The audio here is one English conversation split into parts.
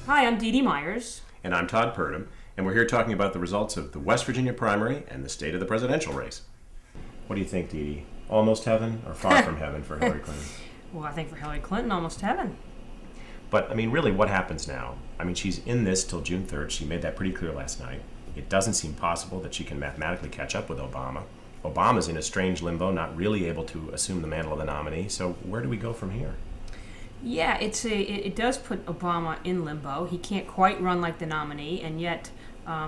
Hi, I'm Dee Dee Myers. And I'm Todd Purdum, and we're here talking about the results of the West Virginia primary and the state of the presidential race. What do you think, Dee Dee? Almost heaven or far from heaven for Hillary Clinton? Well, I think for Hillary Clinton, almost heaven. But, really, what happens now? She's in this till June 3rd. She made that pretty clear last night. It doesn't seem possible that she can mathematically catch up with Obama. Obama's in a strange limbo, not really able to assume the mantle of the nominee. So where do we go from here? Yeah, it does put Obama in limbo. He can't quite run like the nominee, and yet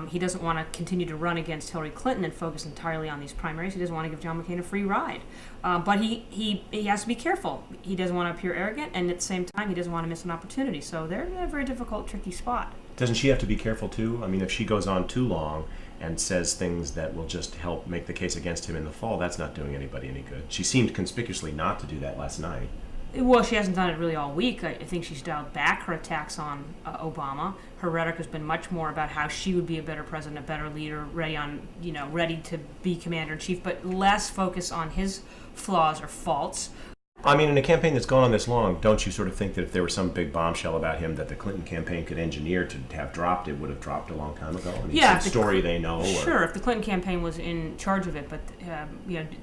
he doesn't want to continue to run against Hillary Clinton and focus entirely on these primaries. He doesn't want to give John McCain a free ride. But he has to be careful. He doesn't want to appear arrogant, and at the same time, he doesn't want to miss an opportunity. So they're in a very difficult, tricky spot. Doesn't she have to be careful, too? If she goes on too long and says things that will just help make the case against him in the fall, that's not doing anybody any good. She seemed conspicuously not to do that last night. Well, she hasn't done it really all week. I think she's dialed back her attacks on Obama. Her rhetoric has been much more about how she would be a better president, a better leader, ready to be commander-in-chief, but less focus on his flaws or faults. In a campaign that's gone on this long, don't you sort of think that if there was some big bombshell about him that the Clinton campaign could engineer to have dropped, it would have dropped a long time ago? Yeah, some story they know. Sure, if the Clinton campaign was in charge of it, but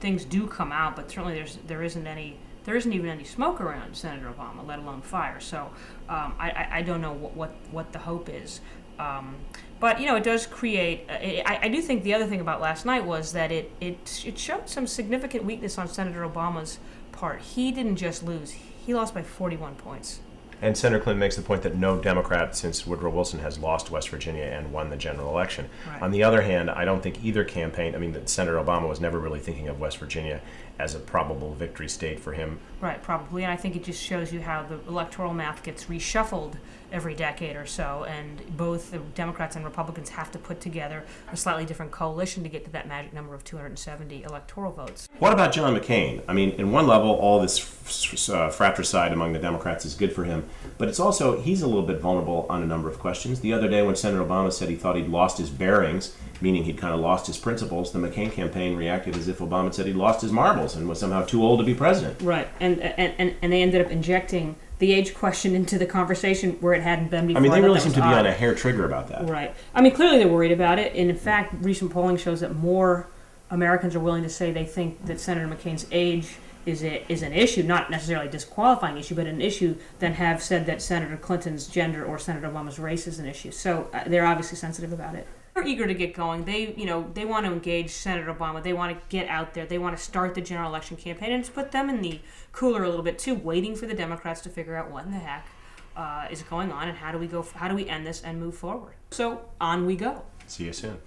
things do come out. But certainly there isn't even any smoke around Senator Obama, let alone fire. So I don't know what the hope is. But it does create. I do think the other thing about last night was that it showed some significant weakness on Senator Obama's part. He didn't just lose; he lost by 41 points. And Senator Clinton makes the point that no Democrat since Woodrow Wilson has lost West Virginia and won the general election. Right. On the other hand, I don't think either campaign, that Senator Obama was never really thinking of West Virginia as a probable victory state for him. Right, probably. And I think it just shows you how the electoral math gets reshuffled every decade or so, and both the Democrats and Republicans have to put together a slightly different coalition to get to that magic number of 270 electoral votes. What about John McCain? In one level, all this fratricide among the Democrats is good for him, but it's also, he's a little bit vulnerable on a number of questions. The other day when Senator Obama said he thought he'd lost his bearings, meaning he'd kind of lost his principles, the McCain campaign reacted as if Obama said he'd lost his marbles and was somehow too old to be president. Right, and they ended up injecting the age question into the conversation where it hadn't been before. They really seem to be on a hair trigger about that. Right. Clearly they're worried about it. And in fact, recent polling shows that more Americans are willing to say they think that Senator McCain's age is an issue, not necessarily a disqualifying issue, but an issue, than have said that Senator Clinton's gender or Senator Obama's race is an issue. So they're obviously sensitive about it. They're eager to get going. They want to engage Senator Obama. They want to get out there. They want to start the general election campaign, and it's put them in the cooler a little bit too, waiting for the Democrats to figure out what in the heck is going on and how do we end this and move forward. So on we go. See you soon.